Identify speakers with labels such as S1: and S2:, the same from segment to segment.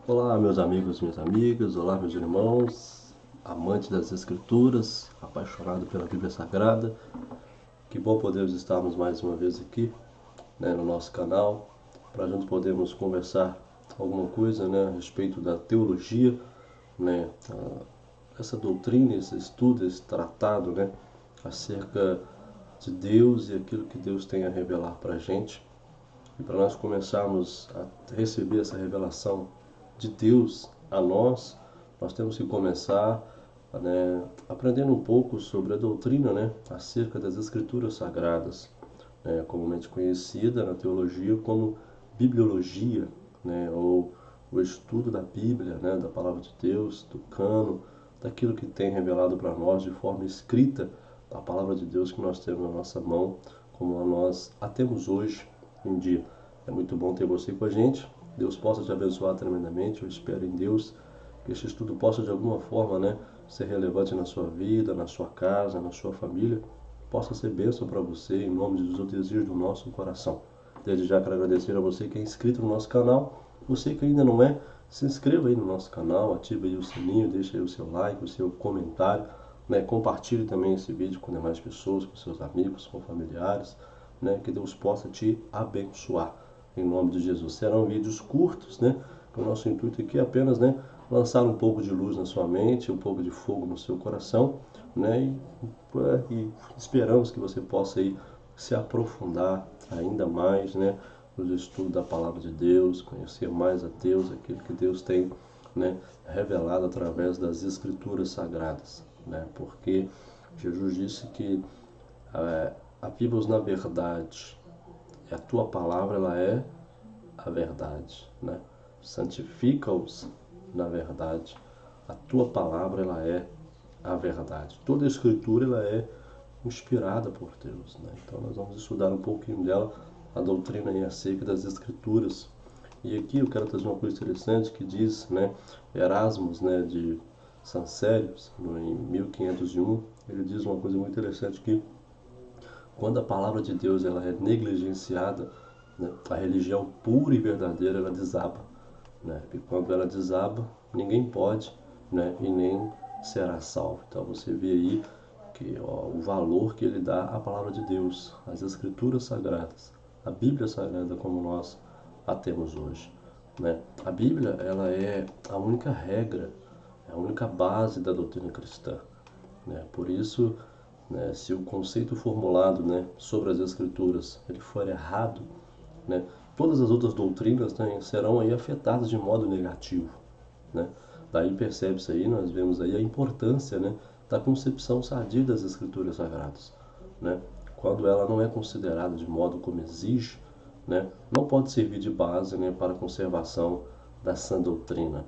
S1: Olá, meus amigos, minhas amigas, olá, meus irmãos, amantes das Escrituras, apaixonado pela Bíblia Sagrada. Que bom podermos estarmos mais uma vez aqui, no nosso canal, para juntos podermos conversar alguma coisa, a respeito da teologia, né, essa doutrina, esse estudo, esse tratado, acerca de Deus e aquilo que Deus tem a revelar para a gente. E para nós começarmos a receber essa revelação de Deus a nós, nós temos que começar aprendendo um pouco sobre a doutrina acerca das Escrituras Sagradas, comumente conhecida na teologia como bibliologia, ou o estudo da Bíblia, da palavra de Deus, do cano, daquilo que tem revelado para nós de forma escrita, a palavra de Deus que nós temos na nossa mão, como nós a temos hoje em dia. É muito bom ter você com a gente. Deus possa te abençoar tremendamente. Eu espero em Deus que este estudo possa de alguma forma ser relevante na sua vida, na sua casa, na sua família. Possa ser bênção para você, em nome de Jesus, eu desejo do nosso coração. Desde já quero agradecer a você que é inscrito no nosso canal. Você que ainda não é, se inscreva aí no nosso canal, ative aí o sininho, deixe aí o seu like, o seu comentário. Compartilhe também esse vídeo com demais pessoas, com seus amigos, com familiares. Que Deus possa te abençoar. Em nome de Jesus. Serão vídeos curtos, que o nosso intuito aqui é apenas, lançar um pouco de luz na sua mente, um pouco de fogo no seu coração, e esperamos que você possa aí se aprofundar ainda mais, no estudo da palavra de Deus, conhecer mais a Deus, aquilo que Deus tem, revelado através das Escrituras Sagradas, porque Jesus disse que viva-os na verdade, e a tua palavra ela é a verdade, Santifica-os na verdade. A tua palavra ela é a verdade. Toda a escritura ela é inspirada por Deus, Então nós vamos estudar um pouquinho dela, a doutrina aí acerca das escrituras. E aqui eu quero trazer uma coisa interessante que diz, Erasmus, de Sancérios, em 1501, ele diz uma coisa muito interessante que quando a palavra de Deus ela é negligenciada, a religião pura e verdadeira ela desaba, E quando ela desaba, ninguém pode, e nem será salvo. Então você vê aí que o valor que ele dá à palavra de Deus, às Escrituras Sagradas, a Bíblia Sagrada como nós a temos hoje, A Bíblia ela é a única regra, é a única base da doutrina cristã, Por isso se o conceito formulado, sobre as Escrituras ele for errado, todas as outras doutrinas serão aí afetadas de modo negativo, Daí percebe-se aí, nós vemos aí a importância, da concepção sadia das Escrituras Sagradas, Quando ela não é considerada de modo como exige, não pode servir de base, para a conservação da sã doutrina,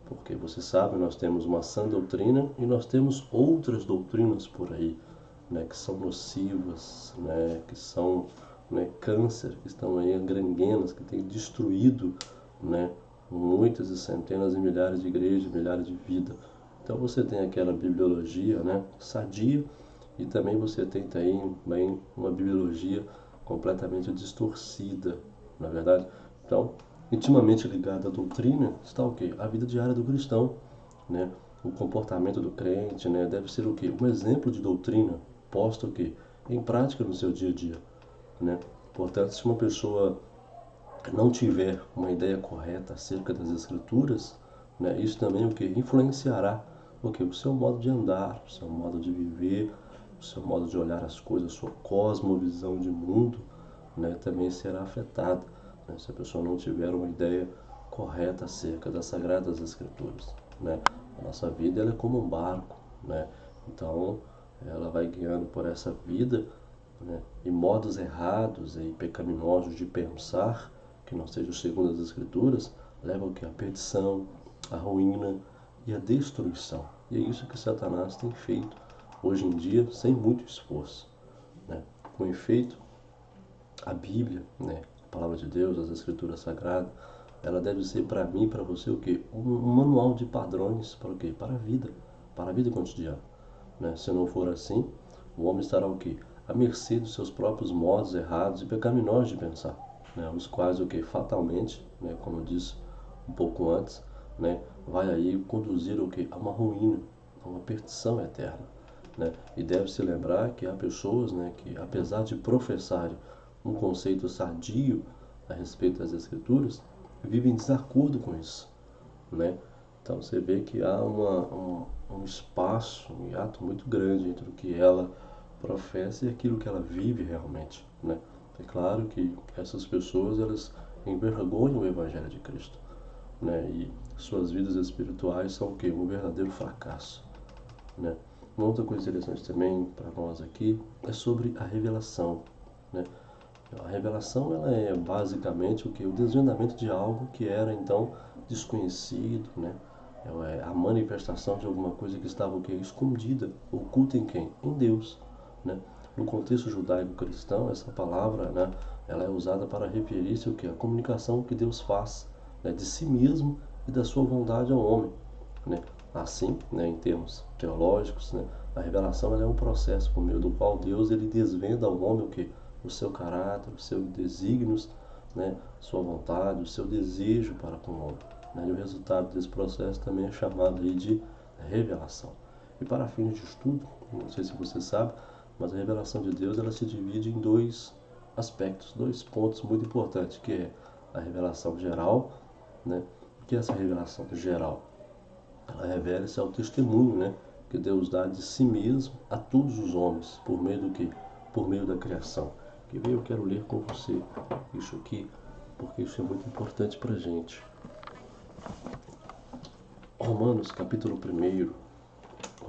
S1: Porque você sabe, nós temos uma sã doutrina e nós temos outras doutrinas por aí, que são nocivas, que são câncer, que estão aí gangrenas, que têm destruído, muitas e centenas e milhares de igrejas, milhares de vidas. Então você tem aquela bibliologia, sadia, e também você tem também uma bibliologia completamente distorcida, na verdade. Então, intimamente ligada à doutrina está o quê? A vida diária do cristão, O comportamento do crente, deve ser o quê? Um exemplo de doutrina posta o quê? Em prática no seu dia a dia, Portanto, se uma pessoa não tiver uma ideia correta acerca das escrituras, isso também o que influenciará o seu modo de andar, o seu modo de viver, o seu modo de olhar as coisas, a sua cosmovisão de mundo, também será afetada, se a pessoa não tiver uma ideia correta acerca das sagradas escrituras, A nossa vida ela é como um barco, Então ela vai guiando por essa vida, e modos errados e pecaminosos de pensar que não seja segundo as Escrituras, levam que a perdição, a ruína e a destruição. E é isso que Satanás tem feito hoje em dia sem muito esforço. Com efeito, a Bíblia, a Palavra de Deus, as Escrituras Sagradas, ela deve ser para mim e para você o quê? Um manual de padrões para o quê? Para a vida cotidiana. Se não for assim, o homem estará o quê? À mercê dos seus próprios modos errados e pecaminosos de pensar, os quais o que fatalmente, como diz um pouco antes, né, vai aí conduzir o quê? A uma ruína, a uma perdição eterna, né? E deve se lembrar que há pessoas, né, que apesar de professarem um conceito sadio a respeito das Escrituras, vivem em desacordo com isso, né? Então você vê que há um espaço, um hiato muito grande entre o que ela professa e aquilo que ela vive realmente, né? É claro que essas pessoas, elas envergonham o Evangelho de Cristo, né? E suas vidas espirituais são o quê? Um verdadeiro fracasso, né? Uma outra coisa interessante também para nós aqui é sobre a revelação, né? A revelação, ela é basicamente o que? O desvendamento de algo que era então desconhecido, né? É a manifestação de alguma coisa que estava o quê? Escondida, oculta em quem? Em Deus, né? No contexto judaico-cristão, essa palavra, né, ela é usada para referir-se ao que? A comunicação que Deus faz, né, de si mesmo e da sua vontade ao homem, né? Assim, né, em termos teológicos, né, a revelação, ela é um processo por meio do qual Deus, ele desvenda ao homem o que? O seu caráter, os seus desígnios, né, sua vontade, o seu desejo para com o homem, né? E o resultado desse processo também é chamado aí de revelação. E para fins de estudo, não sei se você sabe, mas a revelação de Deus, ela se divide em dois aspectos, dois pontos muito importantes, que é a revelação geral, né? O que é essa revelação geral? Ela revela-se ao testemunho, né, que Deus dá de si mesmo a todos os homens, por meio do quê? Por meio da criação. Que bem, eu quero ler com você isso aqui, porque isso é muito importante para a gente. Romanos, capítulo 1.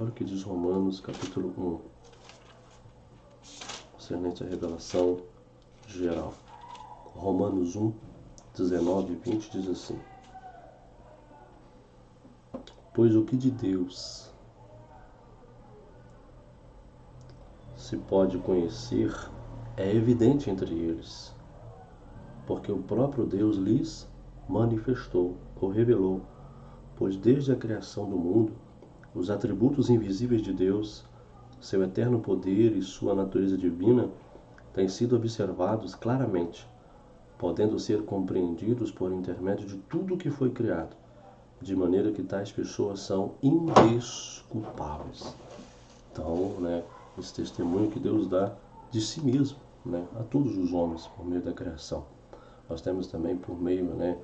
S1: Olha o que diz Romanos, capítulo 1. Concernente a revelação geral. Romanos 1, 19 e 20 diz assim: Pois o que de Deus se pode conhecer é evidente entre eles, porque o próprio Deus lhes manifestou ou revelou, pois desde a criação do mundo, os atributos invisíveis de Deus, seu eterno poder e sua natureza divina, têm sido observados claramente, podendo ser compreendidos por intermédio de tudo o que foi criado, de maneira que tais pessoas são indesculpáveis. Então, né, esse testemunho que Deus dá de si mesmo, né, a todos os homens por meio da criação. Nós temos também por meio, né,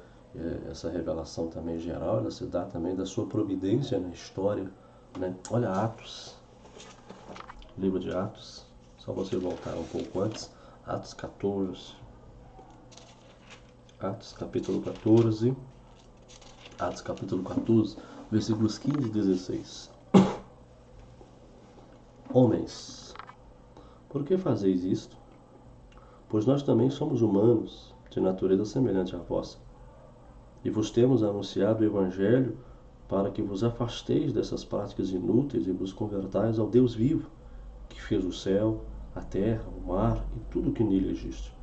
S1: essa revelação também geral, ela se dá também da sua providência na história, né? Olha Atos, livro de Atos, só você voltar um pouco antes, Atos 14, Atos capítulo 14, Atos capítulo 14, versículos 15 e 16. Homens, por que fazeis isto? Pois nós também somos humanos, de natureza semelhante à vossa. E vos temos anunciado o Evangelho para que vos afasteis dessas práticas inúteis e vos convertais ao Deus vivo, que fez o céu, a terra, o mar e tudo o que nele existe.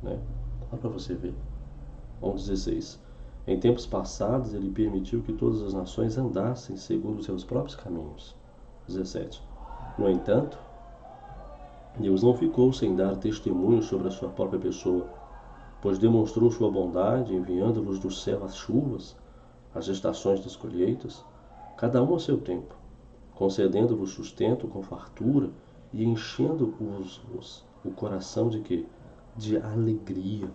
S1: Né? Olha para você ver. 11:16. Em tempos passados, ele permitiu que todas as nações andassem segundo os seus próprios caminhos. 17. No entanto, Deus não ficou sem dar testemunho sobre a sua própria pessoa, pois demonstrou sua bondade, enviando-vos do céu as chuvas, as estações das colheitas, cada um a seu tempo, concedendo-vos sustento com fartura e enchendo-vos o coração de quê? De alegria.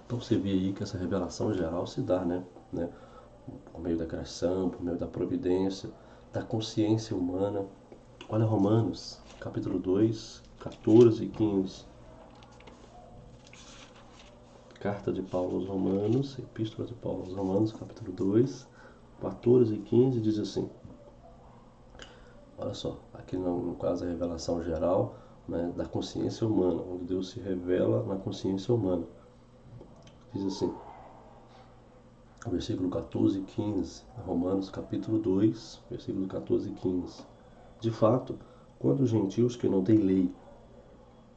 S1: Então você vê aí que essa revelação geral se dá, né? Por meio da criação, por meio da providência, da consciência humana. Olha Romanos, capítulo 2, 14 e 15. Carta de Paulo aos Romanos, Epístola de Paulo aos Romanos, capítulo 2, 14 e 15, diz assim. Olha só, aqui no caso a revelação geral, né, da consciência humana, onde Deus se revela na consciência humana. Diz assim, versículo 14 e 15, Romanos capítulo 2, versículo 14 e 15. De fato, quando os gentios que não têm lei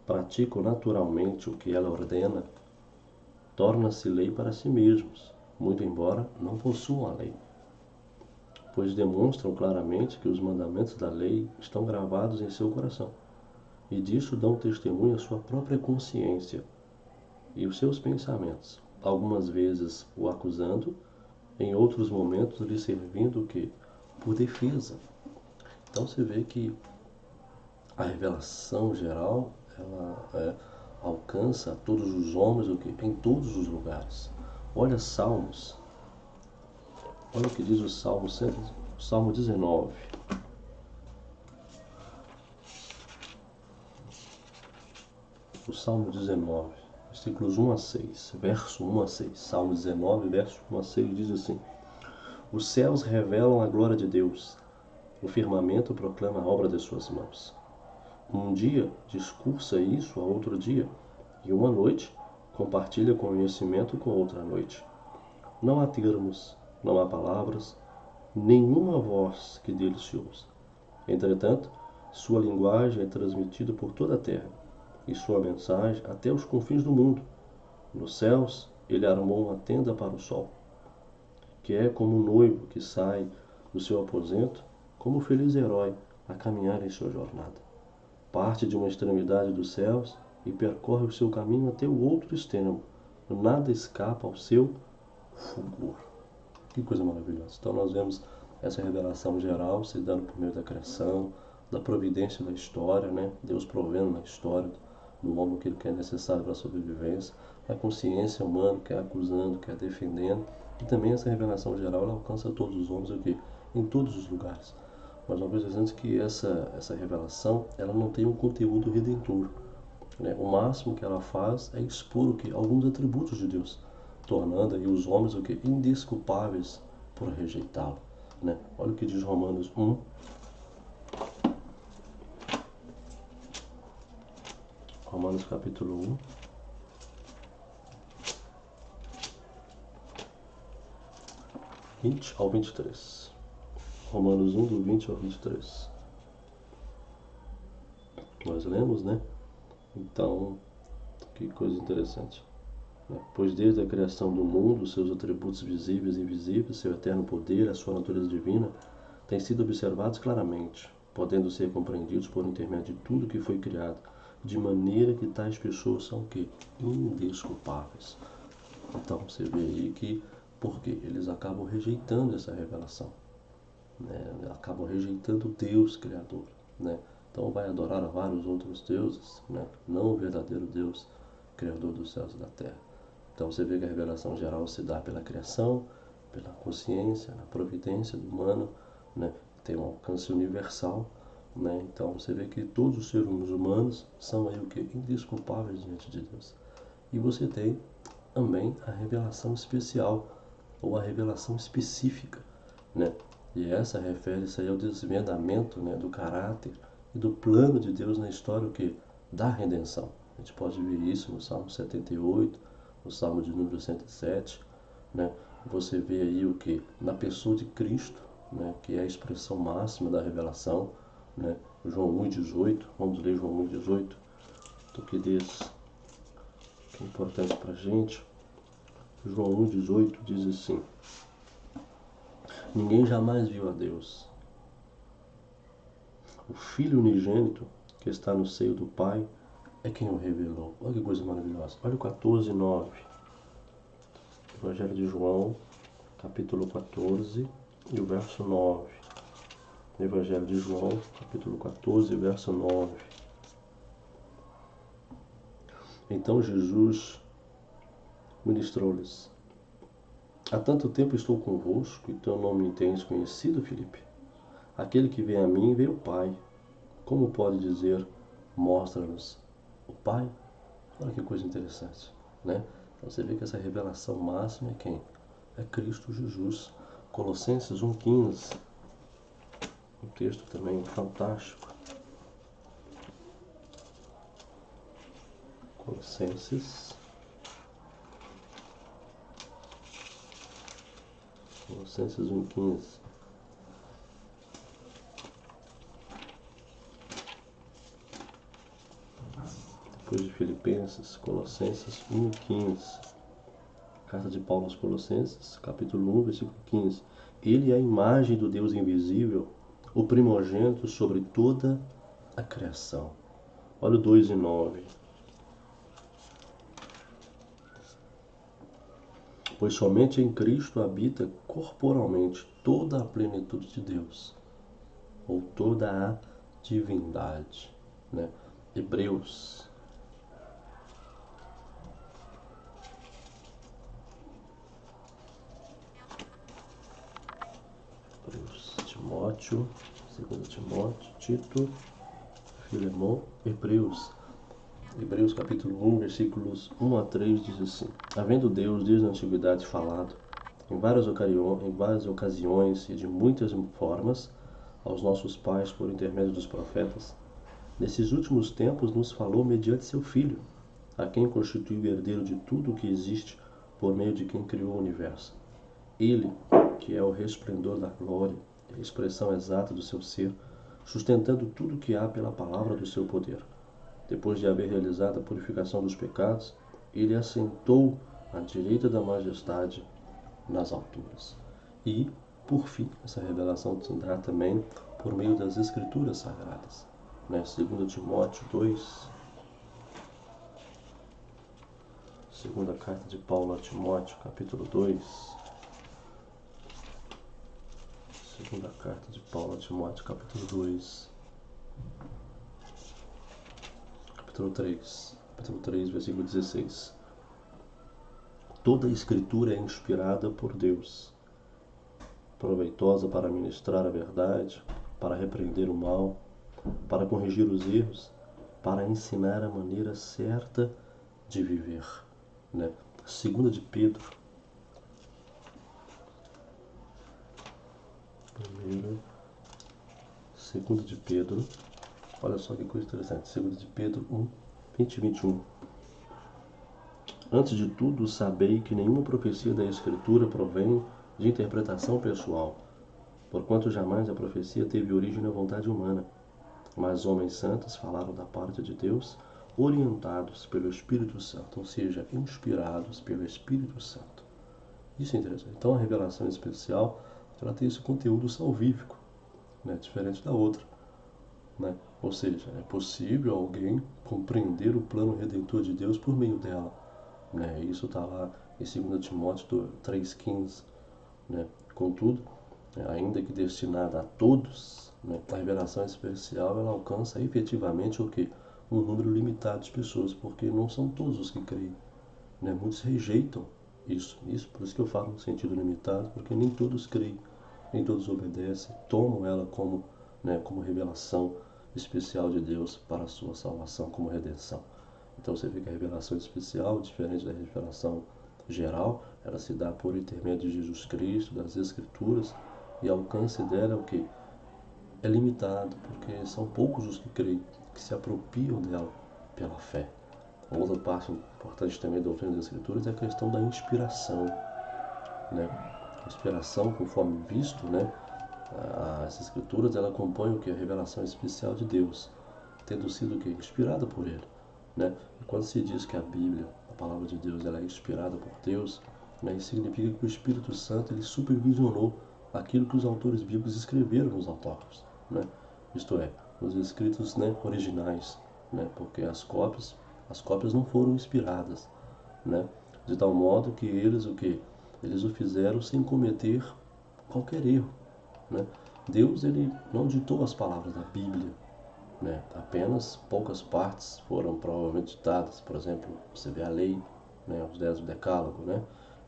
S1: praticam naturalmente o que ela ordena, torna-se lei para si mesmos, muito embora não possuam a lei, pois demonstram claramente que os mandamentos da lei estão gravados em seu coração, e disso dão testemunho a sua própria consciência e os seus pensamentos, algumas vezes o acusando, em outros momentos lhe servindo o quê? Por defesa. Então você vê que a revelação geral, ela alcança todos os homens o quê? Em todos os lugares. Olha Salmos. Olha o que diz o Salmo 19. O Salmo 19, versículos 1 a 6, verso 1 a 6. Salmo 19, verso 1 a 6 diz assim: Os céus revelam a glória de Deus, o firmamento proclama a obra de suas mãos. Um dia discursa isso a outro dia, e uma noite compartilha conhecimento com outra noite. Não há termos, não há palavras, nenhuma voz que dele se ouça. Entretanto, sua linguagem é transmitida por toda a terra, e sua mensagem até os confins do mundo. Nos céus, ele armou uma tenda para o sol, que é como um noivo que sai do seu aposento, como um feliz herói a caminhar em sua jornada. Parte de uma extremidade dos céus e percorre o seu caminho até o outro extremo. Nada escapa ao seu fulgor. Que coisa maravilhosa. Então nós vemos essa revelação geral se dando por meio da criação, da providência da história, né? Deus provendo na história do homem aquilo que é necessário para a sobrevivência, a consciência humana que é acusando, que é defendendo, e também essa revelação geral ela alcança todos os homens aqui, em todos os lugares. Mas uma vez dizendo que essa revelação ela não tem um conteúdo redentor, né? O máximo que ela faz é expor o que? Alguns atributos de Deus, tornando aí os homens o que? Indesculpáveis por rejeitá-lo, né? Olha o que diz Romanos 1. Romanos capítulo 1. Ao 23. Romanos 1, do 20 ao 23. Nós lemos, né? Então, que coisa interessante. Pois desde a criação do mundo, seus atributos visíveis e invisíveis, seu eterno poder, a sua natureza divina, têm sido observados claramente, podendo ser compreendidos por intermédio de tudo que foi criado, de maneira que tais pessoas são o quê? Indesculpáveis. Então você vê aí que, porque eles acabam rejeitando essa revelação, né? Acabam rejeitando Deus Criador, né? Então vai adorar a vários outros deuses, né? Não o verdadeiro Deus, Criador dos céus e da terra. Então você vê que a revelação geral se dá pela criação, pela consciência, na providência do humano, né? Tem um alcance universal, né? Então você vê que todos os seres humanos são aí o que? Indesculpáveis diante de Deus. E você tem também a revelação especial ou a revelação específica, né? E essa refere-se aí ao desvendamento, né, do caráter e do plano de Deus na história o que? Da redenção. A gente pode ver isso no Salmo 78, no Salmo de número 107, né? Você vê aí o que? Na pessoa de Cristo, né, que é a expressão máxima da revelação, né? João 1,18, vamos ler João 1,18, do que diz, que é importante para a gente. João 1,18 diz assim: Ninguém jamais viu a Deus. O Filho unigênito que está no seio do Pai é quem o revelou. Olha que coisa maravilhosa. Olha o 14:9. Evangelho de João, capítulo 14 e o verso 9. Evangelho de João, capítulo 14, verso 9. Então Jesus ministrou-lhes: Há tanto tempo estou convosco, e teu nome me tens conhecido, Filipe? Aquele que vem a mim vê o Pai. Como pode dizer, mostra-nos o Pai? Olha que coisa interessante, né? Então você vê que essa revelação máxima é quem? É Cristo Jesus. Colossenses 1,15. Um texto também fantástico. Colossenses 1,15. Depois de Filipenses, Colossenses 1,15. Carta de Paulo aos Colossenses, capítulo 1, versículo 15. Ele é a imagem do Deus invisível, o primogênito sobre toda a criação. Olha o 2:9. pois somente em Cristo habita corporalmente toda a plenitude de Deus, ou toda a divindade, né? Hebreus. Timóteo, 2 Timóteo, Tito, Filemão, Hebreus. Hebreus capítulo 1, versículos 1 a 3 diz assim: Havendo Deus desde a antiguidade falado, em várias ocasiões e de muitas formas, aos nossos pais por intermédio dos profetas, nesses últimos tempos nos falou mediante seu Filho, a quem constituiu herdeiro de tudo o que existe, por meio de quem criou o universo. Ele, que é o resplendor da glória, a expressão exata do seu ser, sustentando tudo o que há pela palavra do seu poder. Depois de haver realizado a purificação dos pecados, ele assentou à direita da majestade nas alturas. E, por fim, essa revelação se dá também por meio das Escrituras Sagradas. 2 Timóteo 2, segunda carta de Paulo a Timóteo, capítulo 2. Segunda carta de Paulo a Timóteo, capítulo 2. Capítulo 3, versículo 16. Toda a Escritura é inspirada por Deus, proveitosa para ministrar a verdade, para repreender o mal, para corrigir os erros, para ensinar a maneira certa de viver. Segunda de Pedro. Segunda de Pedro. Olha só que coisa interessante. Segunda de Pedro 1, 20 e 21. Antes de tudo, sabei que nenhuma profecia da Escritura provém de interpretação pessoal, porquanto jamais a profecia teve origem na vontade humana, mas homens santos falaram da parte de Deus, orientados pelo Espírito Santo, ou seja, inspirados pelo Espírito Santo. Isso é interessante. Então a revelação especial, ela tem esse conteúdo salvífico, diferente da outra. Ou seja, é possível alguém compreender o plano redentor de Deus por meio dela. Isso está lá em 2 Timóteo 3,15. Contudo, ainda que destinada a todos, a revelação especial ela alcança efetivamente o quê? Um número limitado de pessoas, porque não são todos os que creem. Muitos rejeitam isso, por isso que eu falo no sentido limitado, porque nem todos creem, nem todos obedecem, tomam ela como revelação especial de Deus para a sua salvação, como redenção. Então você vê que a revelação especial, diferente da revelação geral, ela se dá por intermédio de Jesus Cristo, das Escrituras, e o alcance dela é o que? É limitado, porque são poucos os que creem, que se apropriam dela pela fé. Uma outra parte importante também da doutrina das Escrituras é a questão da inspiração. A inspiração, conforme visto, as Escrituras ela compõem o que? A revelação especial de Deus, tendo sido o que? Inspirada por Ele. E quando se diz que a Bíblia, a palavra de Deus, ela é inspirada por Deus, isso significa que o Espírito Santo ele supervisionou aquilo que os autores bíblicos escreveram nos autógrafos, isto é, os escritos originais, porque as cópias não foram inspiradas, de tal modo que eles o fizeram sem cometer qualquer erro. Deus ele não ditou as palavras da Bíblia, apenas poucas partes foram provavelmente ditadas. Por exemplo, você vê a lei, os 10 do decálogo,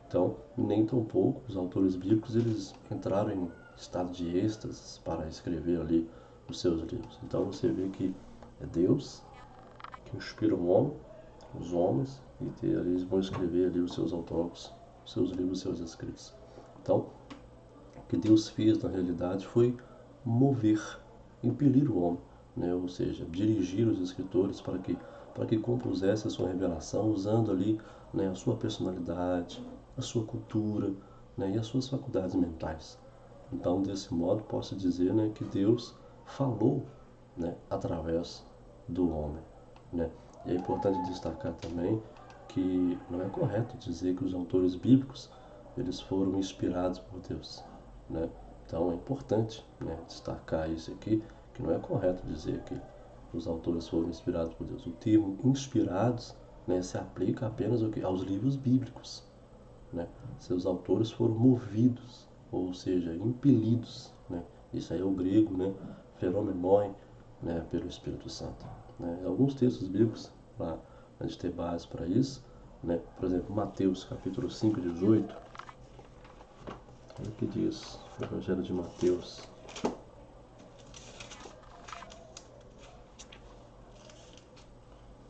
S1: Então, nem tão pouco os autores bíblicos eles entraram em estado de êxtase para escrever ali os seus livros. Então você vê que é Deus que inspira o homem, os homens, e eles vão escrever ali os seus autógrafos, os seus livros, os seus escritos. Então, o que Deus fez na realidade foi mover, impelir o homem, ou seja, dirigir os escritores para que compusesse a sua revelação usando ali a sua personalidade, a sua cultura e as suas faculdades mentais. Então, desse modo, posso dizer que Deus falou através do homem. E é importante destacar também que não é correto dizer que os autores bíblicos eles foram inspirados por Deus. Então é importante destacar isso aqui, que não é correto dizer que os autores foram inspirados por Deus. O termo inspirados se aplica apenas aos livros bíblicos. né? Seus autores foram movidos, ou seja, impelidos, né? Isso aí é o grego, né? Feromenoi, né? Pelo Espírito Santo. Né? Alguns textos bíblicos, para a gente ter base para isso, né? Por exemplo, Mateus capítulo 5, 18. Olha o que diz o Evangelho de Mateus.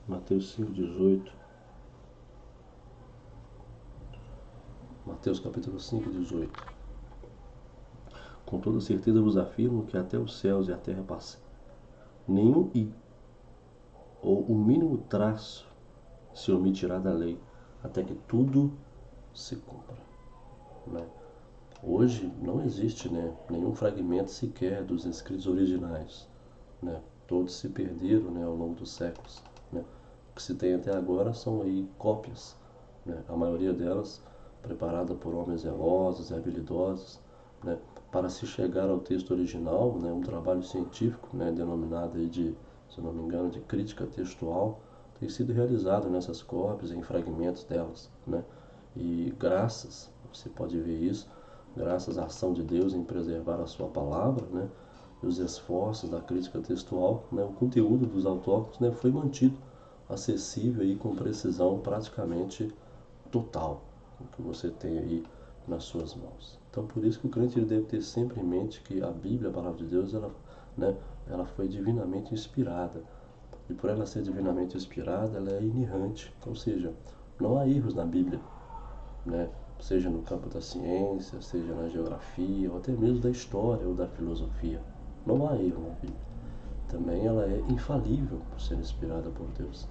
S1: Mateus 5, 18. Mateus capítulo 5, 18. Com toda certeza vos afirmo que até os céus e a terra passam, nenhum i ou o mínimo traço se omitirá da lei, até que tudo se cumpra. Né? Hoje não existe, né, nenhum fragmento sequer dos escritos originais. Né? Todos se perderam, né, ao longo dos séculos. Né? O que se tem até agora são aí cópias, né? A maioria delas preparada por homens zelosos e habilidosos, né? Para se chegar ao texto original, né, um trabalho científico, né, denominado aí de, se não me engano, de crítica textual, tem sido realizado nessas cópias, em fragmentos delas. Né? E graças, você pode ver isso, graças à ação de Deus em preservar a sua palavra, né, e os esforços da crítica textual, né, o conteúdo dos autógrafos, né, foi mantido acessível e com precisão praticamente total, o que você tem aí nas suas mãos. Então, por isso que o crente ele deve ter sempre em mente que a Bíblia, a palavra de Deus, ela, né, ela foi divinamente inspirada. E por ela ser divinamente inspirada, ela é inerrante, ou seja, não há erros na Bíblia, né? Seja no campo da ciência, seja na geografia, ou até mesmo da história ou da filosofia. Não há erro na Bíblia. Também ela é infalível por ser inspirada por Deus.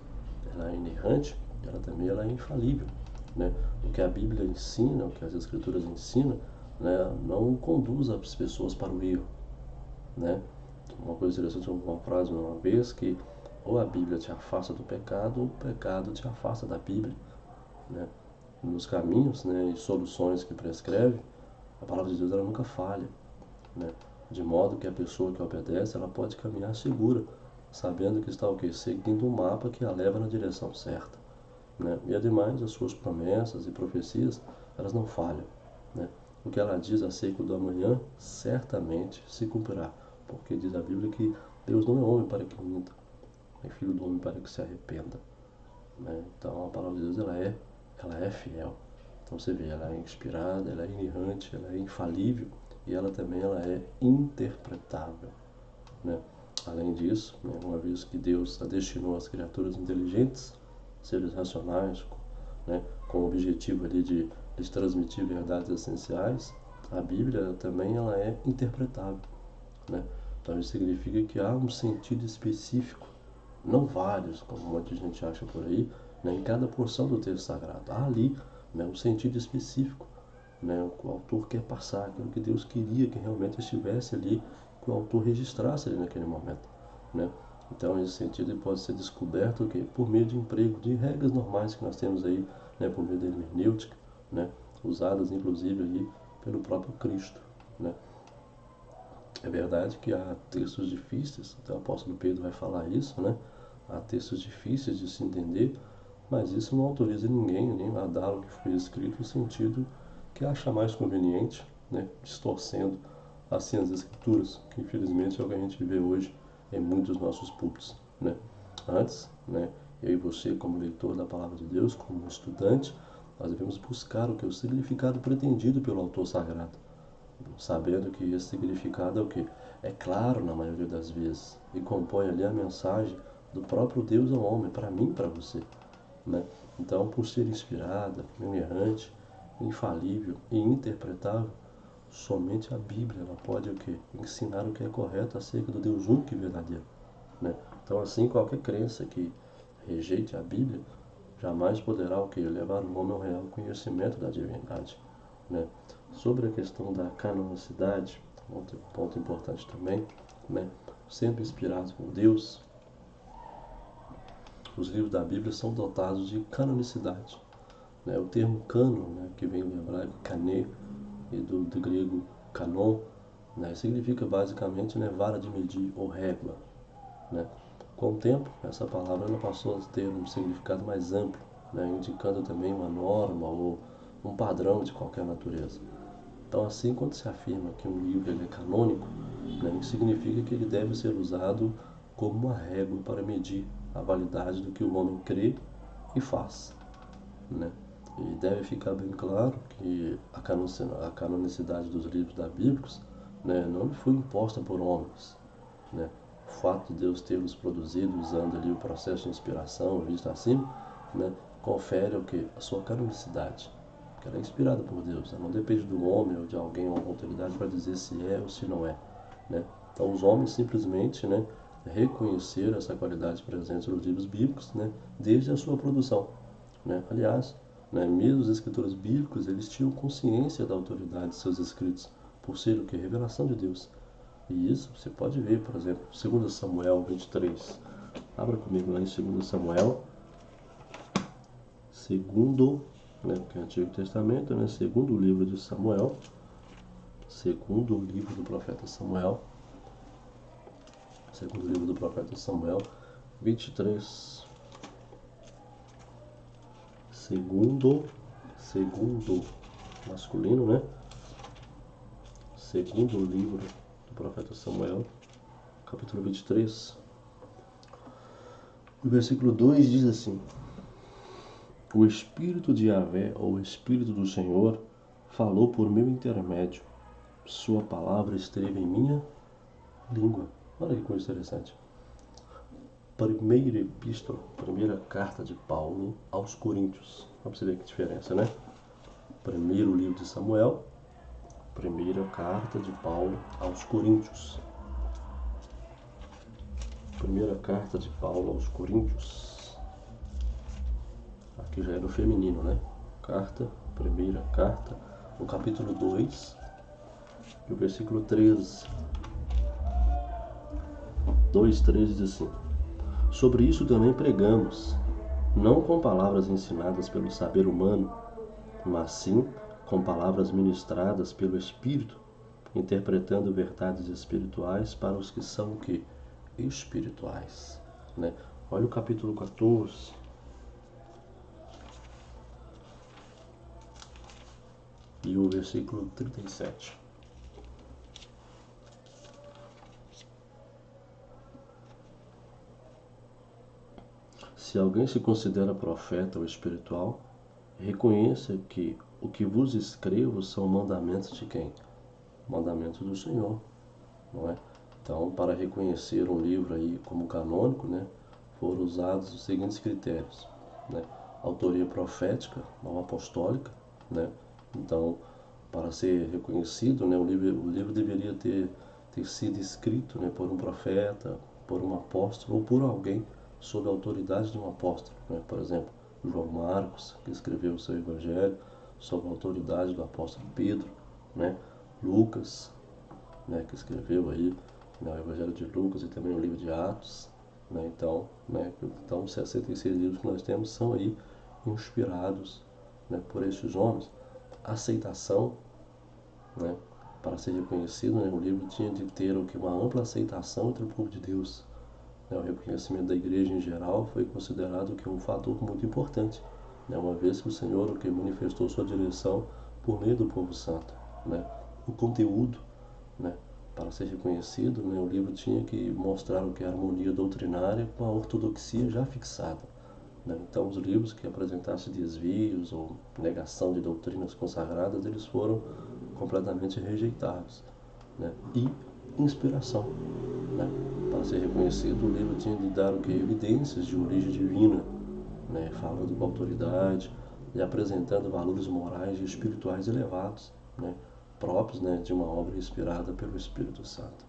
S1: Ela é inerrante, ela também ela é infalível. Né? O que a Bíblia ensina, o que as Escrituras ensinam, né, não conduz as pessoas para o erro. Né? Uma coisa interessante, uma frase uma vez, que ou a Bíblia te afasta do pecado, ou o pecado te afasta da Bíblia. Né? Nos caminhos, né, e soluções que prescreve, a palavra de Deus ela nunca falha. Né? De modo que a pessoa que obedece, ela pode caminhar segura, sabendo que está o quê? Seguindo um mapa que a leva na direção certa. Né? E ademais, as suas promessas e profecias, elas não falham. Né? O que ela diz acerca do amanhã, certamente se cumprirá. Porque diz a Bíblia que Deus não é homem para que minta, nem filho do homem para que se arrependa. Né? Então a palavra de Deus ela é fiel. Então você vê, ela é inspirada, ela é inerrante, ela é infalível e ela também ela é interpretável. Né? Além disso, né, uma vez que Deus a destinou às criaturas inteligentes, seres racionais, né, com o objetivo ali de lhes transmitir verdades essenciais, a Bíblia também ela é interpretável. Né? Então isso significa que há um sentido específico, não vários, como muita gente acha por aí, né, em cada porção do texto sagrado. Há ali, né, um sentido específico, né, o que o autor quer passar, aquilo que Deus queria que realmente estivesse ali, que o autor registrasse ali naquele momento. Né? Então, esse sentido ele pode ser descoberto por meio de emprego de regras normais que nós temos aí, né, por meio da hermenêutica, né, usadas inclusive aí pelo próprio Cristo. Né? É verdade que há textos difíceis, até o apóstolo Pedro vai falar isso, né? Há textos difíceis de se entender, mas isso não autoriza ninguém nem a dar o que foi escrito no sentido que acha mais conveniente, né? Distorcendo assim as escrituras, que infelizmente é o que a gente vê hoje em muitos dos nossos púlpitos, né? Antes, né, eu e você como leitor da palavra de Deus, como estudante, nós devemos buscar o que é o significado pretendido pelo autor sagrado, sabendo que esse significado é o que? É claro na maioria das vezes e compõe ali a mensagem do próprio Deus ao homem, para mim e para você. Né? Então, por ser inspirada, inerrante, infalível e interpretável, somente a Bíblia ela pode o que? Ensinar o que é correto acerca do Deus único e verdadeiro. Né? Então, assim, qualquer crença que rejeite a Bíblia jamais poderá o que? Levar o homem ao real conhecimento da divindade. Né? Sobre a questão da canonicidade, outro ponto importante também, né? Sempre inspirados por Deus, os livros da Bíblia são dotados de canonicidade. Né? O termo cânon, né, que vem do hebraico kané e do grego kanon, né, significa basicamente, né, vara de medir ou régua. Né? Com o tempo, essa palavra ela passou a ter um significado mais amplo, né, indicando também uma norma ou um padrão de qualquer natureza. Então, assim, quando se afirma que um livro ele é canônico, né, isso significa que ele deve ser usado como uma régua para medir a validade do que o homem crê e faz, né? E deve ficar bem claro que a canonicidade dos livros da Bíblia, né, não foi imposta por homens, né? O fato de Deus tê-los produzido usando ali o processo de inspiração visto acima, né, confere o que? A sua canonicidade. Porque ela é inspirada por Deus, ela não depende do homem ou de alguém ou alguma autoridade para dizer se é ou se não é, né? Então os homens simplesmente, né, reconheceram essa qualidade presente nos livros bíblicos, né, desde a sua produção, né? Aliás, né, mesmo os escritores bíblicos eles tinham consciência da autoridade de seus escritos, por ser o que? Revelação de Deus. E isso você pode ver, por exemplo, 2 Samuel 23. Abra comigo lá em 2 Samuel, né, que é o Antigo Testamento, né, segundo livro de Samuel, segundo livro do profeta Samuel, segundo livro do profeta Samuel, 23, segundo masculino, né, segundo livro do profeta Samuel, capítulo 23, o versículo 2 diz assim: o Espírito de Yahvé, ou o Espírito do Senhor, falou por meu intermédio. Sua palavra esteve em minha língua. Olha que coisa interessante. Primeira epístola, primeira carta de Paulo aos Coríntios. Vamos ver que diferença, né? Primeiro livro de Samuel, primeira carta de Paulo aos Coríntios. Primeira carta de Paulo aos Coríntios. Aqui já é no feminino, né? Primeira carta, no capítulo 2, e o versículo 13. 2:13 diz assim: sobre isso também pregamos, não com palavras ensinadas pelo saber humano, mas sim com palavras ministradas pelo Espírito, interpretando verdades espirituais para os que são o quê? Espirituais, né? Olha o capítulo 14. E o versículo 37. Se alguém se considera profeta ou espiritual, reconheça que o que vos escrevo são mandamentos de quem? Mandamentos do Senhor, não é? Então, para reconhecer um livro aí como canônico, né, foram usados os seguintes critérios, né? Autoria profética, não apostólica, né? Então, para ser reconhecido, né, o livro deveria ter sido escrito, né, por um profeta, por um apóstolo ou por alguém sob a autoridade de um apóstolo, né? Por exemplo, João Marcos, que escreveu o seu evangelho sob a autoridade do apóstolo Pedro, né? Lucas, né, que escreveu aí, né, o evangelho de Lucas e também o livro de Atos, né? Então, os 66 livros que nós temos são aí inspirados, né, por esses homens. Aceitação, né, para ser reconhecido, né, o livro tinha de ter uma ampla aceitação entre o povo de Deus, né? O reconhecimento da igreja em geral foi considerado um fator muito importante, né, uma vez que o Senhor manifestou sua direção por meio do povo santo, né? O conteúdo, né, para ser reconhecido, né, o livro tinha que mostrar o que é a harmonia doutrinária com a ortodoxia já fixada, né? Então, os livros que apresentassem desvios ou negação de doutrinas consagradas, eles foram completamente rejeitados, né? E inspiração, né? Para ser reconhecido, o livro tinha de dar evidências de origem divina, né? Falando com autoridade e apresentando valores morais e espirituais elevados, né? Próprios, né, de uma obra inspirada pelo Espírito Santo.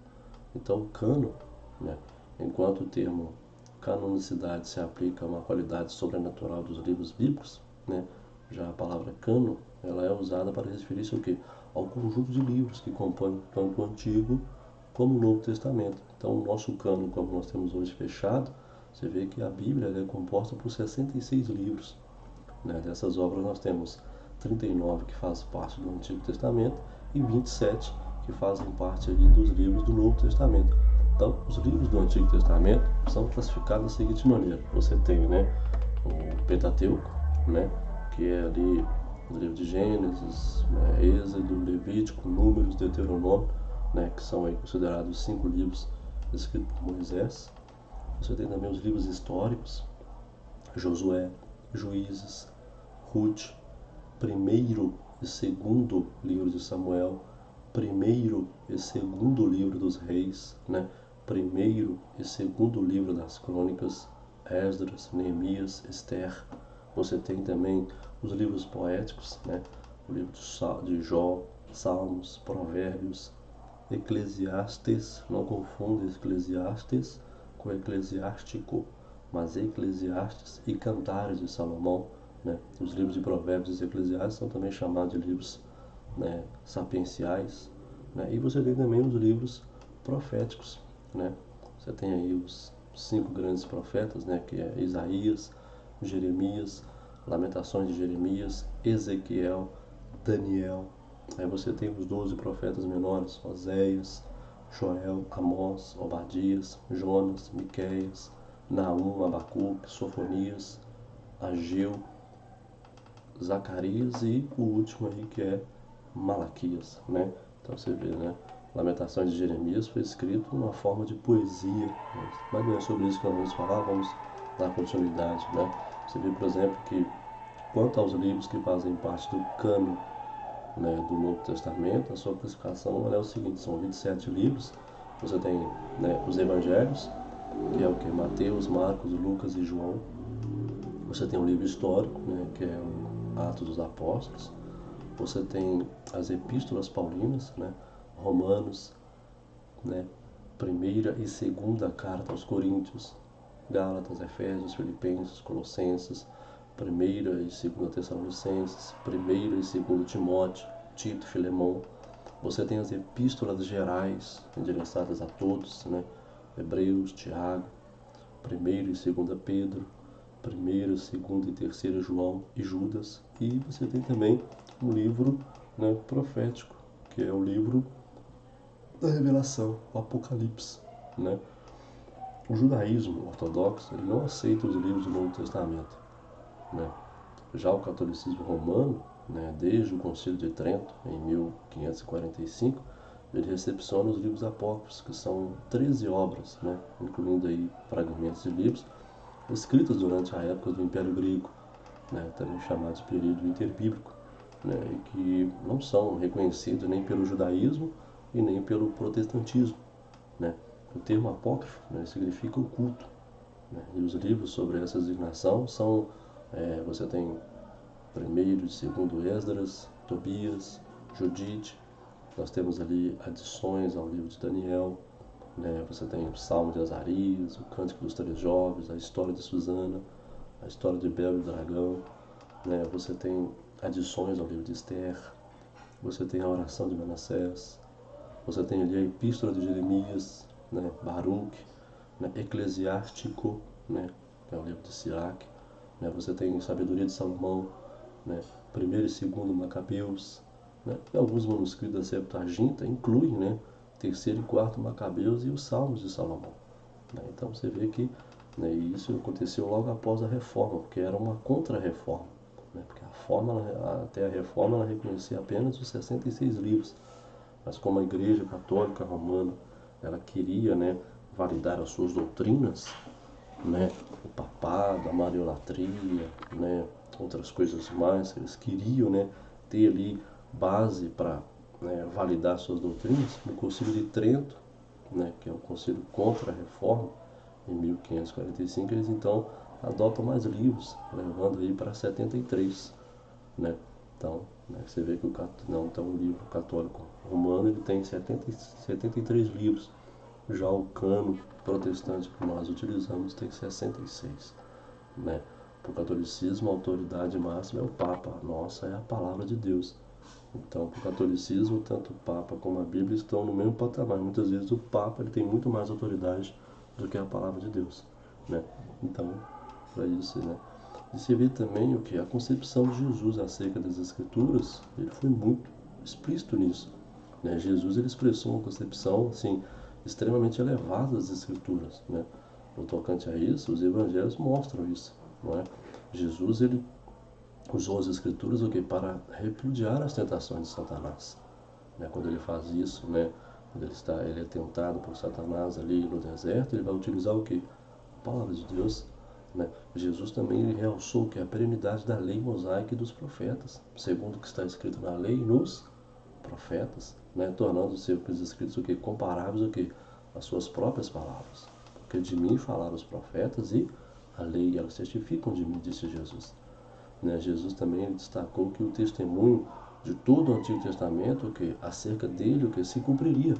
S1: Então, o cano, né, enquanto o termo canonicidade se aplica a uma qualidade sobrenatural dos livros bíblicos, né, já a palavra cano, ela é usada para referir-se ao quê? Ao conjunto de livros que compõem tanto o Antigo como o Novo Testamento. Então, o nosso cano, como nós temos hoje fechado, você vê que a Bíblia é composta por 66 livros, né? Dessas obras nós temos 39 que fazem parte do Antigo Testamento e 27 que fazem parte ali dos livros do Novo Testamento. Então, os livros do Antigo Testamento são classificados da seguinte maneira: você tem, né, o Pentateuco, né, que é ali o livro de Gênesis, né, Êxodo, Levítico, Números, Deuteronômio, né, que são aí considerados os 5 livros escritos por Moisés. Você tem também os livros históricos, Josué, Juízes, Ruth, primeiro e segundo livro de Samuel, primeiro e segundo livro dos reis, né? Primeiro e segundo livro das crônicas, Esdras, Neemias, Esther. Você tem também os livros poéticos, né? O livro de Jó, Salmos, Provérbios, Eclesiastes, não confunda Eclesiastes com Eclesiástico, mas Eclesiastes e Cantares de Salomão, né? Os livros de Provérbios e Eclesiastes são também chamados de livros, né, sapienciais, né? E você tem também os livros proféticos, né? Você tem aí os 5 grandes profetas, né? Que é Isaías, Jeremias, Lamentações de Jeremias, Ezequiel, Daniel. Aí você tem os 12 profetas menores, Oséias, Joel, Amós, Obadias, Jonas, Miqueias, Naum, Abacuque, Sofonias, Ageu, Zacarias e o último aí que é Malaquias, né? Então você vê, né? Lamentações de Jeremias foi escrito numa forma de poesia, né? Mas não é sobre isso que nós vamos falar, vamos dar continuidade, né? Você vê, por exemplo, que quanto aos livros que fazem parte do cânon, né, do Novo Testamento, a sua classificação é o seguinte: são 27 livros. Você tem, né, os Evangelhos, que é o que? Mateus, Marcos, Lucas e João. Você tem o livro histórico, né, que é o Atos dos Apóstolos. Você tem as epístolas paulinas, né, Romanos, né, primeira e segunda carta aos Coríntios, Gálatas, Efésios, Filipenses, Colossenses, primeira e segunda Tessalonicenses, primeira e segunda Timóteo, Tito, Filemão. Você tem as epístolas gerais endereçadas a todos, né? Hebreus, Tiago, primeira e segunda Pedro, primeira, segunda e terceira João e Judas. E você tem também um livro, né, profético, que é o livro da Revelação, o Apocalipse, né? O judaísmo ortodoxo ele não aceita os livros do Novo Testamento, né? Já o catolicismo romano, né, desde o Concílio de Trento, em 1545, ele recepciona os livros apócrifos, que são 13 obras, né, incluindo aí fragmentos de livros escritos durante a época do Império Grego, né, também chamado de período interbíblico, né, e que não são reconhecidos nem pelo judaísmo e nem pelo protestantismo, né. O termo apócrifo, né, significa oculto, né, e os livros sobre essa designação são, você tem primeiro e segundo Esdras, Tobias, Judite. Nós temos ali adições ao livro de Daniel, né? Você tem o Salmo de Azarias, o Cântico dos Três Jovens, a história de Susana, a história de Bel e o Dragão, né? Você tem adições ao livro de Esther, você tem a oração de Manassés, você tem ali a Epístola de Jeremias, né? Baruque, né? Eclesiástico, né? Que é o livro de Siraque, né? Você tem Sabedoria de Salomão, né? Primeiro e segundo Macabeus, né? E alguns manuscritos da Septuaginta incluem, né, terceiro e quarto Macabeus e os Salmos de Salomão, né? Então você vê que, né, isso aconteceu logo após a Reforma, porque era uma contra-reforma, né? Porque até a Reforma ela reconhecia apenas os 66 livros, mas como a Igreja Católica Romana ela queria, né, validar as suas doutrinas, né, o papado, a mariolatria, né, outras coisas mais que eles queriam, né, ter ali base para, né, validar suas doutrinas. No Concílio de Trento, né, que é um concílio contra a reforma, em 1545, eles então adotam mais livros, levando aí para 73, né. Então, né, você vê que o livro católico romano ele tem 73 livros. Já o cano protestante que nós utilizamos tem 66, né? Para o catolicismo, a autoridade máxima é o Papa. A nossa é a palavra de Deus. Então, para o catolicismo, tanto o Papa como a Bíblia estão no mesmo patamar. Muitas vezes o Papa ele tem muito mais autoridade do que a palavra de Deus, né? Então, para isso, né? E se vê também o que? A concepção de Jesus acerca das Escrituras, ele foi muito explícito nisso, né? Jesus ele expressou uma concepção assim, extremamente elevada das Escrituras, né? No tocante a isso, os evangelhos mostram isso, não é? Jesus ele usou as escrituras o quê? Para repudiar as tentações de Satanás. Né? Quando ele faz isso, né? Quando ele é tentado por Satanás ali no deserto, ele vai utilizar o quê? A palavra de Deus. Né? Jesus também ele realçou que a perenidade da lei mosaica e dos profetas, segundo o que está escrito na lei e nos profetas, né? Tornando-se os escritos o quê? Comparáveis o quê? Às suas próprias palavras. Porque de mim falaram os profetas e a lei e elas testificam de mim, disse Jesus. Né? Jesus também ele destacou que o testemunho de todo o Antigo Testamento, que acerca dele, o que se cumpriria.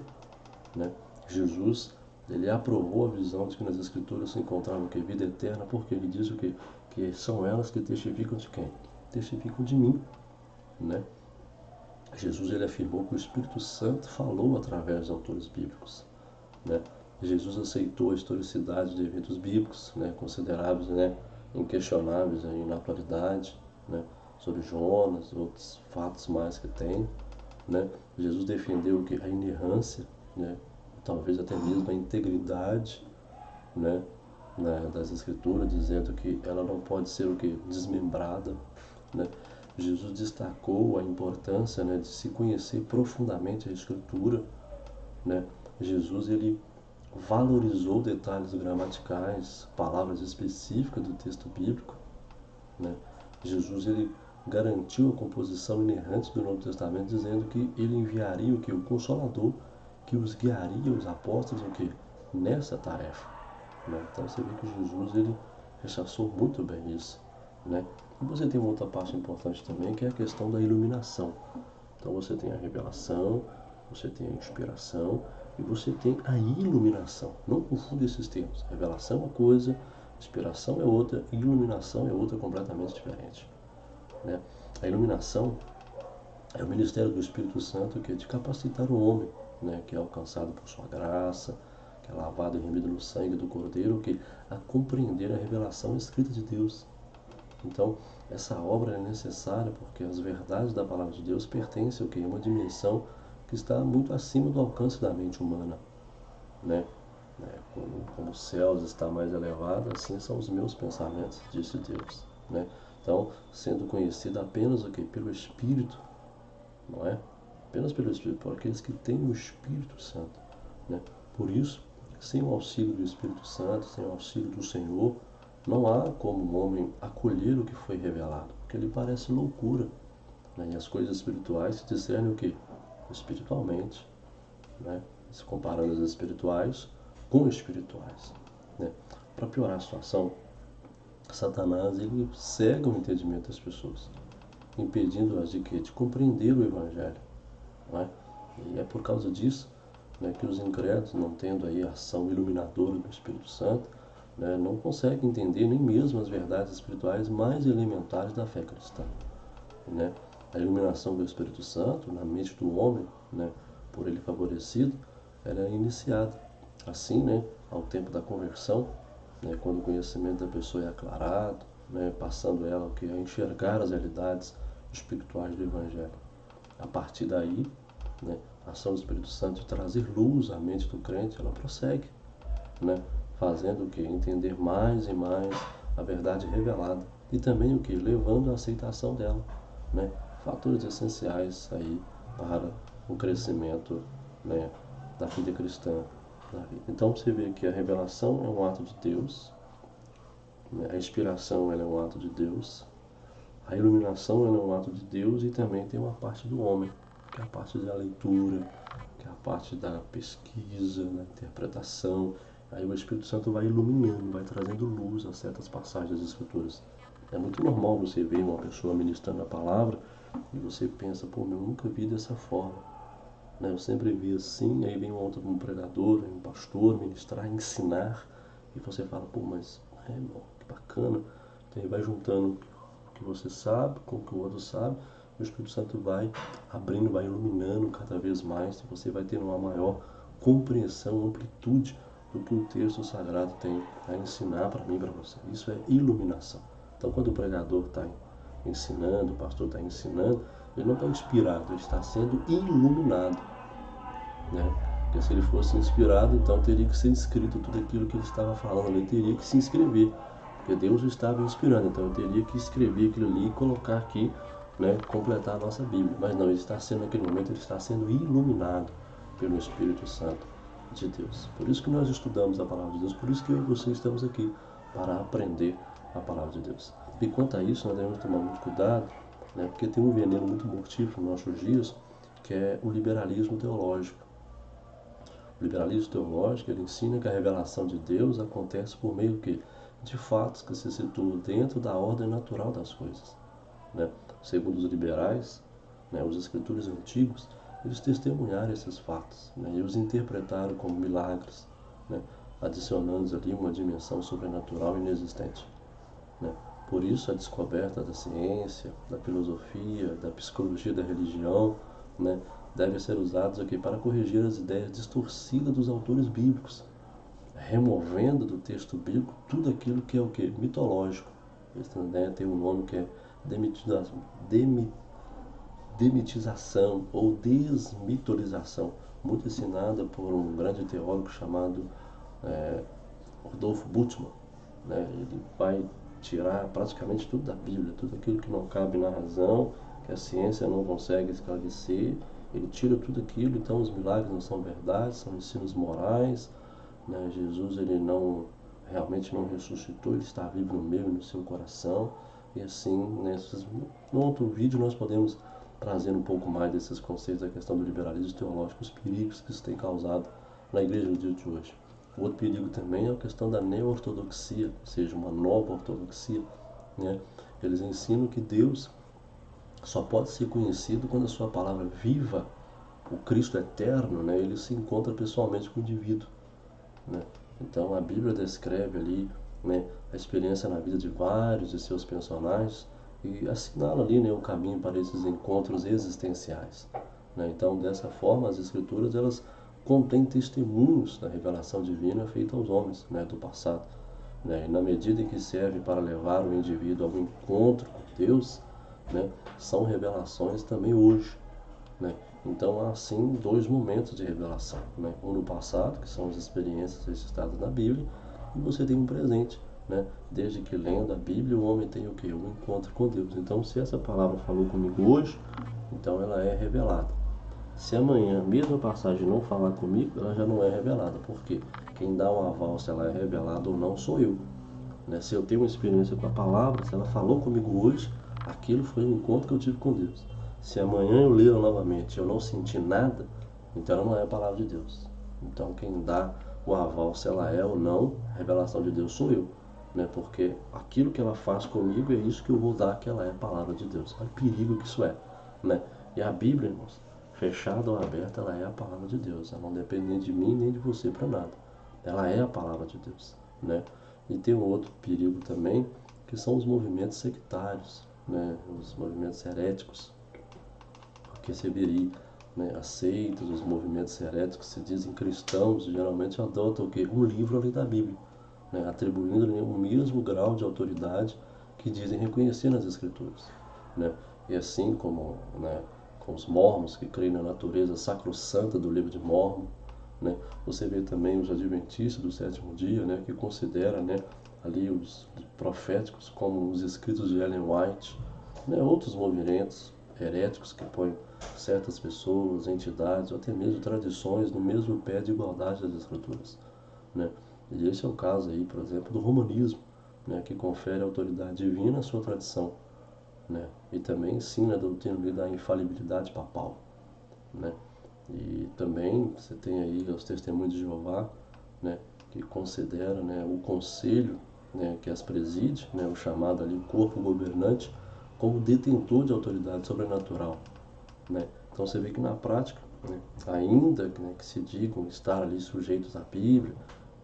S1: Né? Jesus ele aprovou a visão de que nas Escrituras se encontrava o que? Vida eterna, porque ele diz o que? Que são elas que testificam de quem? Testificam de mim. Né? Jesus ele afirmou que o Espírito Santo falou através dos autores bíblicos. Né? Jesus aceitou a historicidade de eventos bíblicos, né? Consideráveis, né? Inquestionáveis aí na atualidade, né? Sobre Jonas e outros fatos mais que tem. Né? Jesus defendeu que a inerrância, né? Talvez até mesmo a integridade, né? Das Escrituras, dizendo que ela não pode ser o que? Desmembrada. Né? Jesus destacou a importância, né, de se conhecer profundamente a Escritura. Né? Jesus ele valorizou detalhes gramaticais, palavras específicas do texto bíblico. Né? Jesus ele garantiu a composição inerrante do Novo Testamento, dizendo que ele enviaria o que? O Consolador, que os guiaria, os apóstolos, o que? Nessa tarefa. Né? Então você vê que Jesus ele rechaçou muito bem isso. Né? E você tem uma outra parte importante também, que é a questão da iluminação. Então você tem a revelação, você tem a inspiração e você tem a iluminação. Não confunda esses termos. Revelação é uma coisa, inspiração é outra, iluminação é outra completamente diferente. Né? A iluminação é o ministério do Espírito Santo, que é de capacitar o homem, né? Que é alcançado por sua graça, que é lavado e remido no sangue do Cordeiro, que a compreender a revelação escrita de Deus. Então, essa obra é necessária porque as verdades da palavra de Deus pertencem a uma dimensão que está muito acima do alcance da mente humana. Né? Como os céus está mais elevado, assim são os meus pensamentos, disse Deus. Né? Então, sendo conhecido apenas o que? Pelo Espírito, não é? Apenas pelo Espírito, por aqueles que têm o Espírito Santo. Né? Por isso, sem o auxílio do Espírito Santo, sem o auxílio do Senhor, não há como um homem acolher o que foi revelado, porque ele parece loucura. Né? E as coisas espirituais se discernem o quê? Espiritualmente. Né? Se comparando as espirituais com os espirituais. Né? Para piorar a situação, Satanás ele cega o entendimento das pessoas, impedindo-as de quê? De compreender o Evangelho. Não é? E é por causa disso, né, que os incrédulos, não tendo aí a ação iluminadora do Espírito Santo, né, não conseguem entender nem mesmo as verdades espirituais mais elementares da fé cristã. Né? A iluminação do Espírito Santo na mente do homem, né, por ele favorecido, ela é iniciada. Assim, né, ao tempo da conversão, né, quando o conhecimento da pessoa é aclarado, né, passando ela a enxergar as realidades espirituais do Evangelho. A partir daí, né, a ação do Espírito Santo de trazer luz à mente do crente, ela prossegue, né, fazendo o que? Entender mais e mais a verdade revelada. E também o que? Levando à aceitação dela. Né? Fatores essenciais aí para o crescimento, né, da vida cristã. Então você vê que a revelação é um ato de Deus, né? A inspiração ela é um ato de Deus, a iluminação ela é um ato de Deus e também tem uma parte do homem, que é a parte da leitura, que é a parte da pesquisa, da interpretação. Aí o Espírito Santo vai iluminando, vai trazendo luz a certas passagens das Escrituras. É muito normal você ver uma pessoa ministrando a palavra e você pensa, pô, eu nunca vi dessa forma. Né? Eu sempre vi assim, aí vem um pregador, um pastor ministrar, ensinar, e você fala, pô, mas irmão, que bacana. Então ele vai juntando o que você sabe com o que o outro sabe, e o Espírito Santo vai abrindo, vai iluminando cada vez mais, e você vai tendo uma maior compreensão, amplitude do que o texto sagrado tem a ensinar para mim e para você. Isso é iluminação. Então quando o pregador está ensinando, o pastor está ensinando, ele não está inspirado, ele está sendo iluminado. Né? Porque se ele fosse inspirado, então teria que ser escrito tudo aquilo que ele estava falando, ele teria que se inscrever. porque Deus o estava inspirando, então eu teria que escrever aquilo ali e colocar aqui, né, completar a nossa Bíblia. Mas não, ele está sendo, naquele momento, ele está sendo iluminado pelo Espírito Santo de Deus. Por isso que nós estudamos a palavra de Deus, por isso que eu e você estamos aqui, para aprender a palavra de Deus. E quanto a isso, nós devemos tomar muito cuidado, né, porque tem um veneno muito mortífero nos nossos dias, que é o liberalismo teológico. O liberalismo teológico, ele ensina que a revelação de Deus acontece por meio de fatos que se situam dentro da ordem natural das coisas, né? Segundo os liberais, né, os escritores antigos, eles testemunharam esses fatos, né, e os interpretaram como milagres, né, adicionando ali uma dimensão sobrenatural inexistente, né? Por isso a descoberta da ciência, da filosofia, da psicologia, da religião, né, devem ser usados aqui para corrigir as ideias distorcidas dos autores bíblicos, removendo do texto bíblico tudo aquilo que é o que? Mitológico. Esse, né, tem um nome que é demitização ou desmitolização, muito ensinada por um grande teólogo chamado Rodolfo Bultmann, né? Ele vai tirar praticamente tudo da Bíblia, tudo aquilo que não cabe na razão, que a ciência não consegue esclarecer, ele tira tudo aquilo. Então os milagres não são verdades, são ensinos morais, né? Jesus, ele não realmente não ressuscitou, ele está vivo no meu e no seu coração. E assim, no outro vídeo nós podemos trazer um pouco mais desses conceitos da questão do liberalismo teológico, os perigos que isso tem causado na igreja no dia de hoje. O outro perigo também é a questão da neo-ortodoxia, ou seja, uma nova ortodoxia, né? Eles ensinam que Deus só pode ser conhecido quando a sua palavra viva, o Cristo eterno, né, ele se encontra pessoalmente com o indivíduo, né? Então a Bíblia descreve ali, né, a experiência na vida de vários de seus personagens e assinala ali, né, o caminho para esses encontros existenciais, né? Então dessa forma as Escrituras, elas contém testemunhos da revelação divina feita aos homens, né, do passado, né, e na medida em que serve para levar o indivíduo ao encontro com Deus, né, são revelações também hoje, né? Então há sim dois momentos de revelação, né? Um no passado, que são as experiências registradas na Bíblia, e você tem um presente, né? Desde que lendo a Bíblia o homem tem o que? Um encontro com Deus. Então se essa palavra falou comigo hoje, então ela é revelada. Se amanhã a mesma passagem não falar comigo, ela já não é revelada. Por quê? Quem dá um aval se ela é revelada ou não sou eu, né? Se eu tenho uma experiência com a palavra, se ela falou comigo hoje, aquilo foi um encontro que eu tive com Deus. Se amanhã eu ler novamente e eu não sentir nada, então ela não é a palavra de Deus. Então quem dá o aval se ela é ou não a revelação de Deus sou eu, né? Porque aquilo que ela faz comigo é isso que eu vou dar que ela é a palavra de Deus. Olha o perigo que isso é, né? E a Bíblia, irmãos, fechada ou aberta, ela é a palavra de Deus. Ela não depende nem de mim nem de você para nada. Ela é a palavra de Deus, né? E tem um outro perigo também, que são os movimentos sectários, né? Os movimentos heréticos, porque você veria, né, as seitas, os movimentos heréticos se dizem cristãos, geralmente adotam o quê? Um livro além da Bíblia, né? Atribuindo-lhe o mesmo grau de autoridade que dizem reconhecer nas Escrituras, né? E assim como, né, com os mormons que creem na natureza sacrossanta do livro de Mórmon, né? Você vê também os adventistas do sétimo dia, né, que considera, né, ali os proféticos como os escritos de Ellen White, né, outros movimentos heréticos que põem certas pessoas, entidades ou até mesmo tradições no mesmo pé de igualdade das Escrituras, né? E esse é o caso aí, por exemplo, do romanismo, né, que confere autoridade divina à sua tradição, né? E também ensina a doutrina da infalibilidade papal, né? E também você tem aí os testemunhos de Jeová, né, que considera, né, o conselho, né, que as preside, né, o chamado ali corpo governante, como detentor de autoridade sobrenatural, né? Então você vê que na prática, né, ainda, né, que se digam estar ali sujeitos à Bíblia,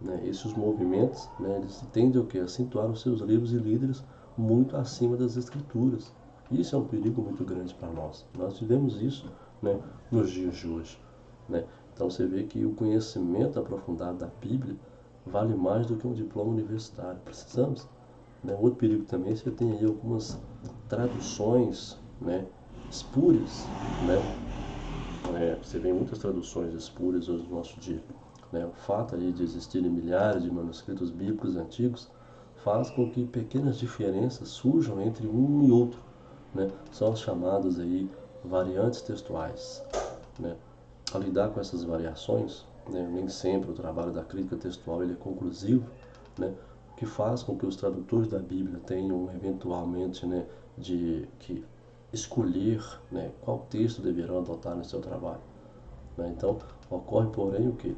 S1: né, esses movimentos, né, eles tendem o quê? A situar os seus livros e líderes muito acima das Escrituras. Isso é um perigo muito grande para nós. Nós vivemos isso, né, nos dias de hoje, né? Então você vê que o conhecimento aprofundado da Bíblia vale mais do que um diploma universitário. Precisamos, né? Outro perigo também, você tem aí algumas traduções, né, espúrias, né? Você vê muitas traduções espúrias hoje no nosso dia, né? O fato ali de existirem milhares de manuscritos bíblicos antigos faz com que pequenas diferenças surjam entre um e outro, né? São as chamadas aí variantes textuais, né? Ao lidar com essas variações, né, nem sempre o trabalho da crítica textual ele é conclusivo, né? O que faz com que os tradutores da Bíblia tenham eventualmente, né, de que escolher, né, qual texto deverão adotar no seu trabalho, né? Então ocorre, porém, o que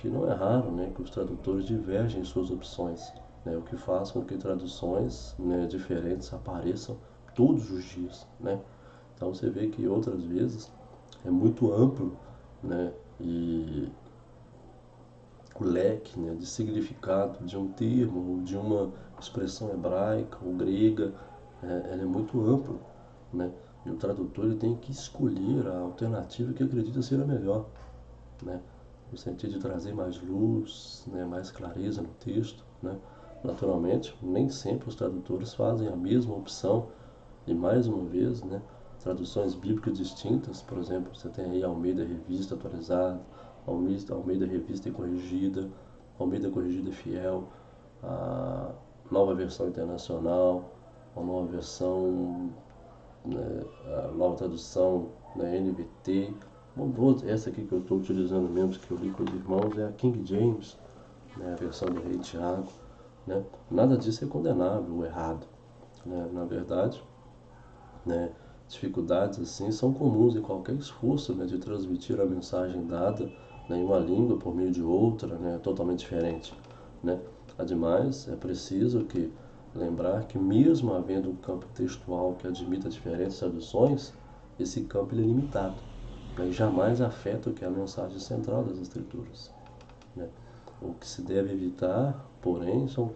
S1: não é raro, né, que os tradutores divergem em suas opções, né, o que faz com que traduções, né, diferentes apareçam todos os dias, né? Então você vê que outras vezes é muito amplo, né, e o leque, né, de significado de um termo ou de uma expressão hebraica ou grega, ela é muito amplo, né? E o tradutor ele tem que escolher a alternativa que acredita ser a melhor, né? No sentido de trazer mais luz, né, mais clareza no texto, né? Naturalmente, nem sempre os tradutores fazem a mesma opção e mais uma vez, né, traduções bíblicas distintas, por exemplo, você tem aí Almeida Revista Atualizada, Almeida Revista e Corrigida, Almeida Corrigida Fiel, a Nova Versão Internacional, a Nova Versão, né, a Nova Tradução, né, NVT. Bom, essa aqui que eu estou utilizando mesmo, que eu li com os irmãos, é a King James, né, a versão do Rei Tiago, né? Nada disso é condenável ou errado, né? Na verdade, né, dificuldades assim são comuns em qualquer esforço, né, de transmitir a mensagem dada, né, em uma língua por meio de outra, né, totalmente diferente, né? Ademais, é preciso que lembrar que mesmo havendo um campo textual que admita diferentes traduções, esse campo ele é limitado, né, e jamais afeta o que é a mensagem central das Escrituras, né? O que se deve evitar, porém, são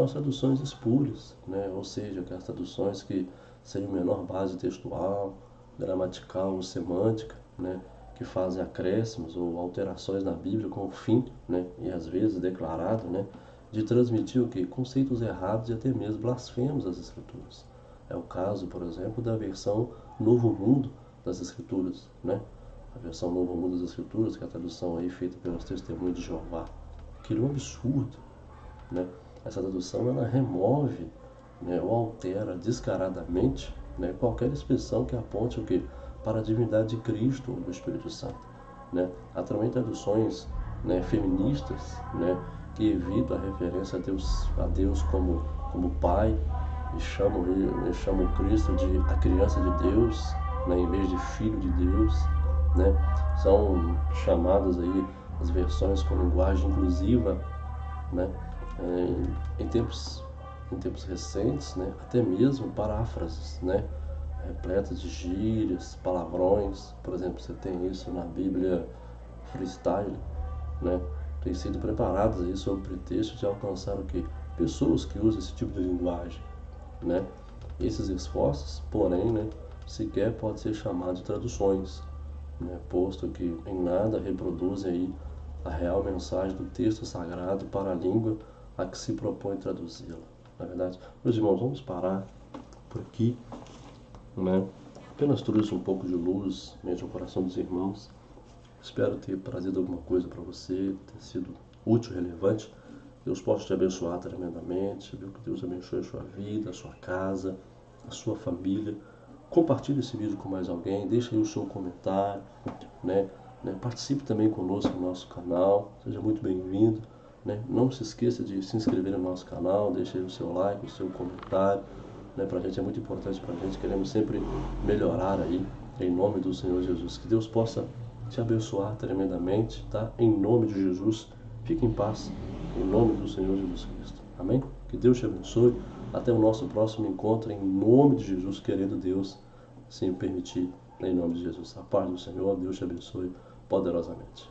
S1: as traduções espúrias, né? Ou seja, aquelas traduções que sem menor base textual, gramatical ou semântica, né? Que fazem acréscimos ou alterações na Bíblia com o fim, né? E às vezes declarado, né, de transmitir o que? Conceitos errados e até mesmo blasfemos das Escrituras. É o caso, por exemplo, da versão Novo Mundo das Escrituras, né? A versão Novo Mundo das Escrituras, que é a tradução aí feita pelos Testemunhos de Jeová. Aquilo é um absurdo, né? Essa tradução ela remove, né, ou altera descaradamente, né, qualquer expressão que aponte o quê? Para a divindade de Cristo ou do Espírito Santo, né? Há também traduções, né, feministas, né, que evitam a referência a Deus como Pai e chamam Cristo de a criança de Deus, né, em vez de Filho de Deus, né? São chamadas aí as versões com linguagem inclusiva, né? Em tempos recentes, né? Até mesmo paráfrases, né, repletas de gírias, palavrões. Por exemplo, você tem isso na Bíblia Freestyle, né? Tem sido preparadas aí sob o pretexto de alcançar o quê? Pessoas que usam esse tipo de linguagem, né? Esses esforços, porém, né, sequer pode ser chamado de traduções, né, posto que em nada reproduzem aí a real mensagem do texto sagrado para a língua a que se propõe traduzi-la. Na verdade, meus irmãos, vamos parar por aqui, né? Apenas trouxe um pouco de luz mesmo no coração dos irmãos. Espero ter trazido alguma coisa para você, ter sido útil, relevante. Deus possa te abençoar tremendamente. Viu? Que Deus abençoe a sua vida, a sua casa, a sua família. Compartilhe esse vídeo com mais alguém, deixe aí o seu comentário, né? Participe também conosco no nosso canal, seja muito bem-vindo, né? Não se esqueça de se inscrever no nosso canal, deixe aí o seu like, o seu comentário, né? Para a gente é muito importante, para a gente queremos sempre melhorar aí, em nome do Senhor Jesus. Que Deus possa te abençoar tremendamente, tá? Em nome de Jesus, fique em paz, em nome do Senhor Jesus Cristo. Amém? Que Deus te abençoe. Até o nosso próximo encontro, em nome de Jesus, querendo Deus, assim o permitir, em nome de Jesus. A paz do Senhor, Deus te abençoe poderosamente.